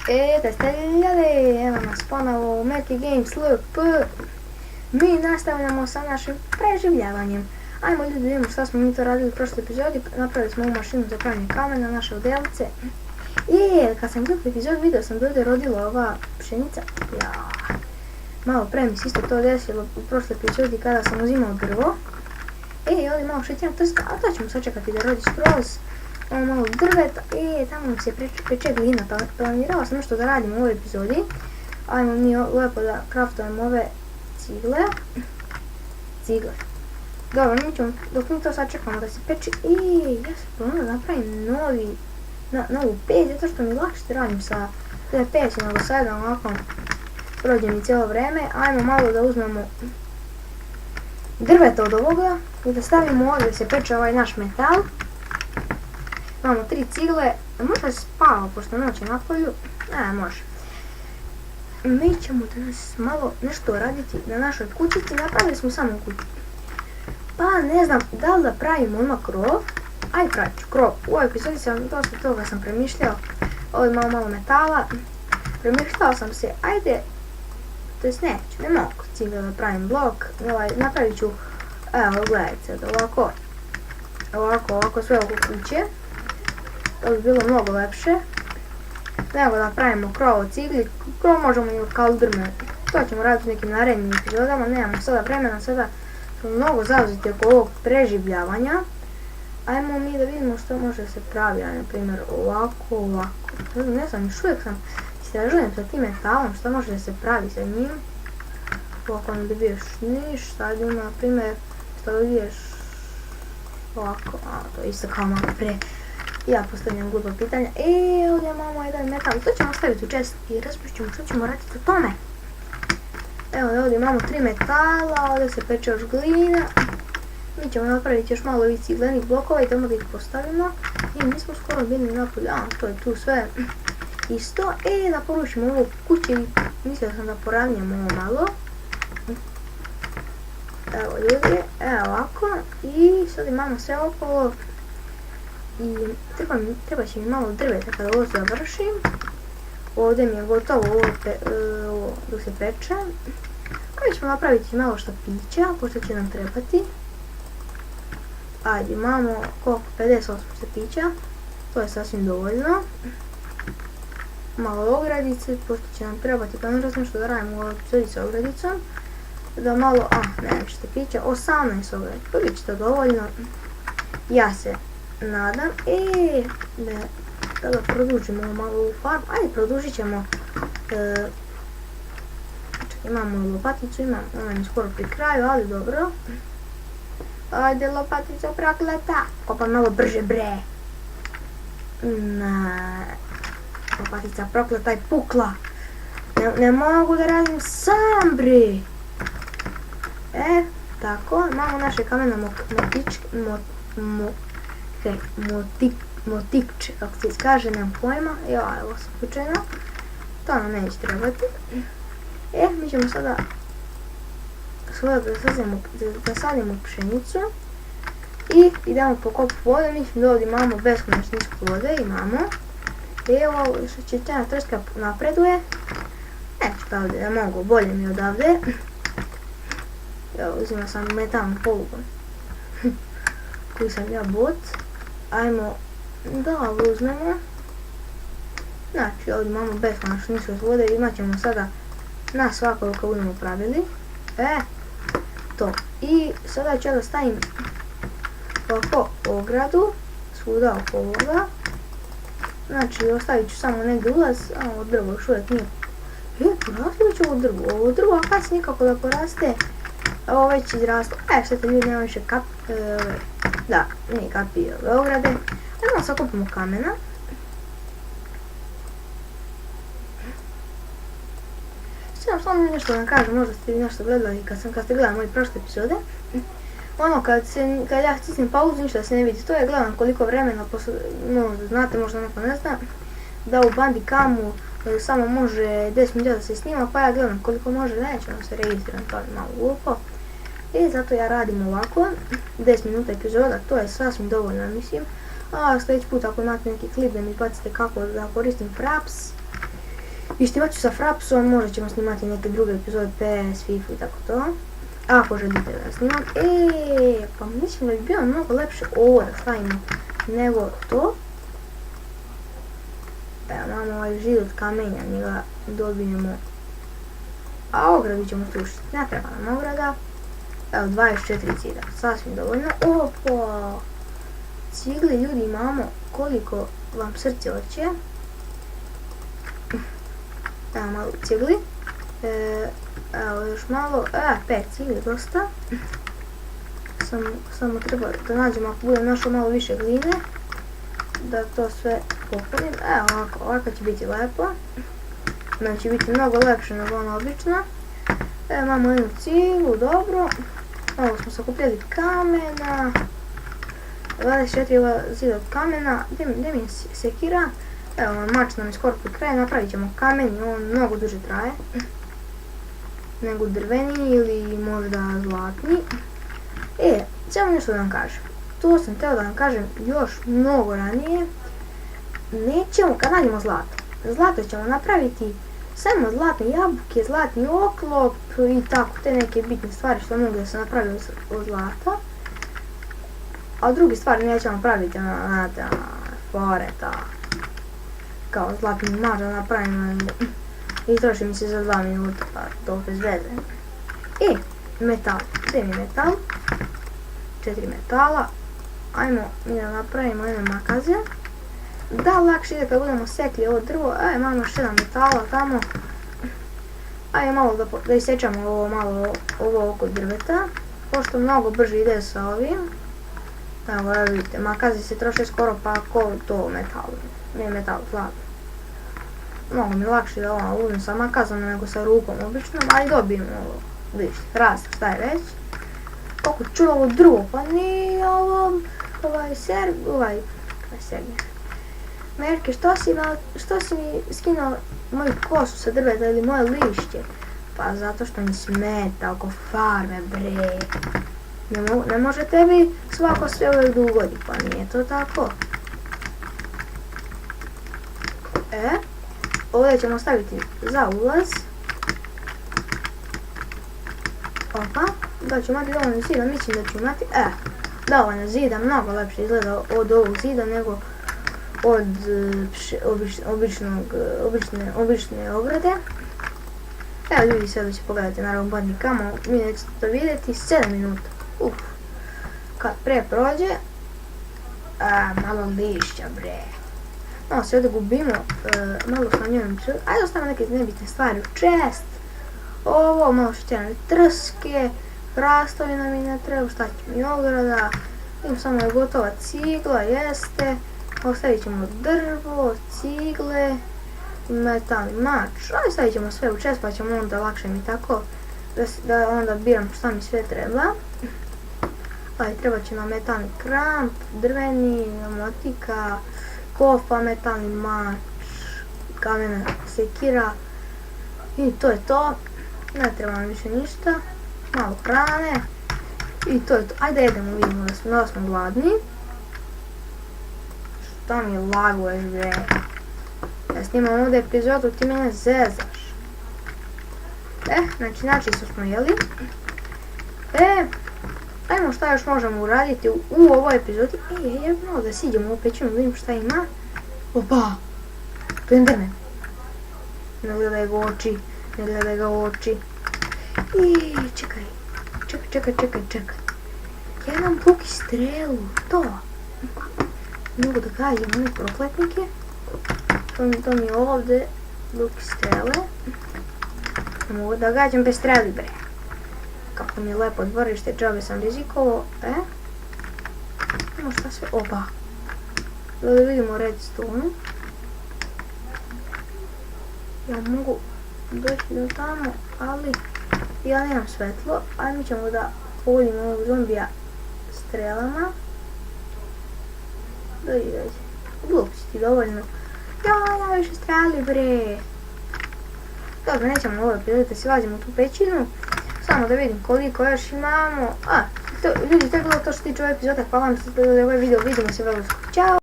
Jeste ljade, evo nas ponovo u Meki Games LP. Mi nastavljamo sa našim preživljavanjem. Ajmo ljudi, vidimo šta smo mi to radili u prošloj epizodi. Napravili smo ovu mašinu za pravljanje kamena, naše odelice. I kad sam gledao epizod, vidio sam da ovdje rodila ova pšenica. Malo pre mi se isto to desilo u prošloj epizodi kada sam uzimao drvo. Ovdje malo šećeram trska, a to ćemo sačekati da rodi skroz. Ovo malo drveta, tamo nam se peče glina, planirala sam nešto da radim u ovoj epizodi. Ajmo mi lepo da kraftujemo ove cigle. Dobro, mi ćemo, dok mi to sačekamo da se peče, ja sam planirala da napravim novu peć, zato što mi lakše radim sa te peći nego sada ovako prođe mi cijelo vreme. Ajmo malo da uzmemo drveta od ovoga i da stavimo ovdje da se peče ovaj naš metal. Imamo 3 cigle, možda se spava pošto noć je na polju, može. Mi ćemo danas malo nešto raditi na našoj kućici, napravili smo samo kuću. Pa ne znam da li da pravimo odmah krov, pravit ću krov. U ovoj epizodi dosta toga sam premišljao, ovdje malo metala, premišljao sam se, ne mogu cigle da pravim blok, napravit ću, evo gledajte, ovako sve oko kuće. To bi bilo mnogo lepše nego da pravimo krov od cigli. Krov možemo i od kaldrme. To ćemo raditi u nekim narednim epizodama. Nemamo sada vremena, sada smo mnogo zauzeti oko ovog preživljavanja. Ajmo mi da vidimo što može da se pravi. Na primjer ovako. Ne znam, još uvijek sam istražujem sa tim metalom što može da se pravi sa njim. Ovako ne dobiješ ništa. Na primjer što dobiješ ovako. To je isto kao malo pre. Ja postavljam glupa pitanja. Ovdje imamo jedan metal. To ćemo staviti u chest i razmišljamo što ćemo raditi o tome. Evo ovdje imamo 3 metala, ovdje se peče još glina. Mi ćemo napraviti još malo ovih ciglenih blokova i tamo da ih postavimo. Mi smo skoro bili napolju, to je tu sve isto. Da porušimo ovu kuću i mislio sam da poravnjamo ovo malo. Evo ljudi, ovako. I sad imamo sve okolo. I treba će mi malo drveta kada ovo završim. Ovdje mi je gotovo ovo dok se peče. Ovdje ćemo napraviti malo štapića, pošto će nam trebati. Imamo koliko? 58 štapića. To je sasvim dovoljno. Malo ogradice, pošto će nam trebati, pa ne znam što da radimo u ovoj epizodi sa ogradicom. Da malo, nemam štapića, 18 ogradica, pa bit će to dovoljno. Ja se nadam. Da produžimo malo ovu farmu. Produžit ćemo. Imamo lopaticu, ona je skoro pri kraju, ali dobro. Ajde lopatica prokleta. Kopam malo brže bre. Lopatica prokleta je pukla. Ne mogu da radim sam bre. Tako, imamo naše kameno motikče, kako se iskaže, nemam pojma. Evo sam slučajno. To nam neće trebati. Mi ćemo sada da sadimo pšenicu i idemo po kopu vode. Mislim da ovdje imamo beskonačno nisko vode, imamo. Evo, šećerna trska napreduje. Neću pa ovdje, ne mogu, bolje mi odavde. Evo, uzimao sam metalni polugon. Koji sam ja bot. Ajmo da ovo uzmemo. Znači ovdje imamo beskonačno nisko vode i imat ćemo sada na svako kako budemo pravili. To. I sada ću da stavim oko ogradu, svuda oko ovoga. Znači ostavit ću samo negdje ulaz, a ovo drvo još uvijek nije. Porastili ću ovo drvo, a kasnije nikako da poraste. Ovo već izraslo. Šta te ljudi nema više nije kapi ove ograde. Ajmo sakupimo kamena. Samo nešto da vam kažem, možda ste nešto gledali kad ste gledali moje prošle epizode. Kad ja stisnem pauzu, ništa se ne vidi. To je gledam koliko vremena, možda znate, možda neko ne zna, da u Bandicam samo može 10 minuta da se snima, pa ja gledam koliko može, nećemo se registrirati, to je malo glupo. I zato ja radim ovako, 10 minuta epizoda, to je sasvim dovoljno, mislim. Sljedeći put ako imate neki klip da mi bacite kako da koristim Fraps, I snimat ću sa Frapsom, možda ćemo snimati neke druge epizode PS, FIFA i tako to. Ako želite da snimam. Pa mislim da bi bilo mnogo lepše ovo da stavimo nego to. Evo, imamo ovaj žid od kamenja, njega dobijemo. A ogradu ćemo slušati, ne treba nam ograda. Evo, 24 zida, sasvim dovoljno. Opa! Cigli, ljudi, imamo koliko vam srce hoće. Evo malo cigli. Evo još malo, 5 cigli, dosta. Samo treba da nađemo, ako budem našao malo više gline, da to sve popravim. Evo ovako će biti lepo. Meni će biti mnogo lepše nego ono obično. Evo imamo jednu ciglu, dobro. Ovo smo sakupljali kamena. 24 zida od kamena. Gdje mi je sekira? Evo, mač nam je skoro pri kraju, napravit ćemo kamen i on mnogo duže traje nego drveni ili možda zlatni. Samo nešto da vam kažem. To sam htjela da vam kažem još mnogo ranije. Nećemo, kad nađemo zlato ćemo napraviti samo zlatne jabuke, zlatni oklop i tako, te neke bitne stvari što mogu da se napravi od zlata. A drugi stvari nećemo praviti, znate, foreta. Kao zlatni mač da napravimo i troši mi se za 2 minuta, pa to bez veze. Metal. Gdje mi je metal? 4 metala. Ajmo mi da napravimo jedne makaze. Da lakše ide kad budemo sekli ovo drvo. Imamo još 7 metala tamo. Ajde malo da isečamo ovo oko drveta. Pošto mnogo brže ide sa ovim. Evo vidite, makaze se troše skoro pa ako to metalu. Ne metal, zlatno. Mnogo mi lakše da ovo uzmem sa makazom nego sa rukom obično, ali dobijem ovo, vidiš, rast, šta je već. Kako čuo ovo drugo, pa nije ovo, Merke, što si mi skinuo moju kosu sa drveta ili moje lišće? Pa zato što mi smeta oko farme, bre. Ne može tebi svako sve uvijek da ugodi, pa nije to tako. Ovdje ćemo staviti za ulaz. Opa, da ću imati dovoljno zida, mislim da ću imati, dovoljno zida, mnogo lepše izgleda od ovog zida nego od obične ograde. Evo ljudi, sve da će pogledati naravno badni kamo, mi nećete to vidjeti, 7 minuta. Kad pre prođe, malo lišća, bre. Malo se ovdje gubimo, malo smanjujem psu. Ajde ostavimo neke nebitne stvari u čest. Ovo, malo šećerne trske, hrastovi nam i ne treba, šta će mi ograda. Imam samo je gotova cigla, jeste. Ostavit ćemo drvo, cigle, metalni mač. Ajde stavit ćemo sve u čest pa ćemo onda lakše mi tako da onda biram šta mi sve treba. Ajde, treba će nam metalni kramp, drveni, motika, kofa, metalni mač, kamena sekira i to je to. Ne treba nam više ništa, malo hrane i to je to. Ajde jedemo, vidimo da smo gladni. Šta mi laguješ, bre? Ja snimam ovdje epizodu, ti mene zezaš. Znači što smo jeli. Ajmo šta još možemo uraditi u ovoj epizodi. Ja bih malo da siđemo u pećinu, da vidim šta ima. Opa! To je Enderman. Ne gledaj ga u oči. Čekaj. Ja imam luk i strelu, to. Mogu da gađam one prokletnike. To mi je ovdje luk i strele. Mogu da gađam bez streli, bre. Kako mi je lepo dvorište, džabe sam rizikovao. Imamo šta sve, opa. Da vidimo redstone. Ja mogu doći do tamo, ali ja nemam svetlo. Ajde mi ćemo da pogodimo ovog zombija strelama. Dođi. Glup si ti dovoljno. Ja više streli, bre. Dobro, nećemo na ovoj epizodi da se vazimo u tu pećinu. Samo da vidim koliko još imamo. Ljudi, to je bilo to što se tiče ove epizode. Hvala vam što ste gledali ovaj video. Vidimo se vrlo skoro. Ćao!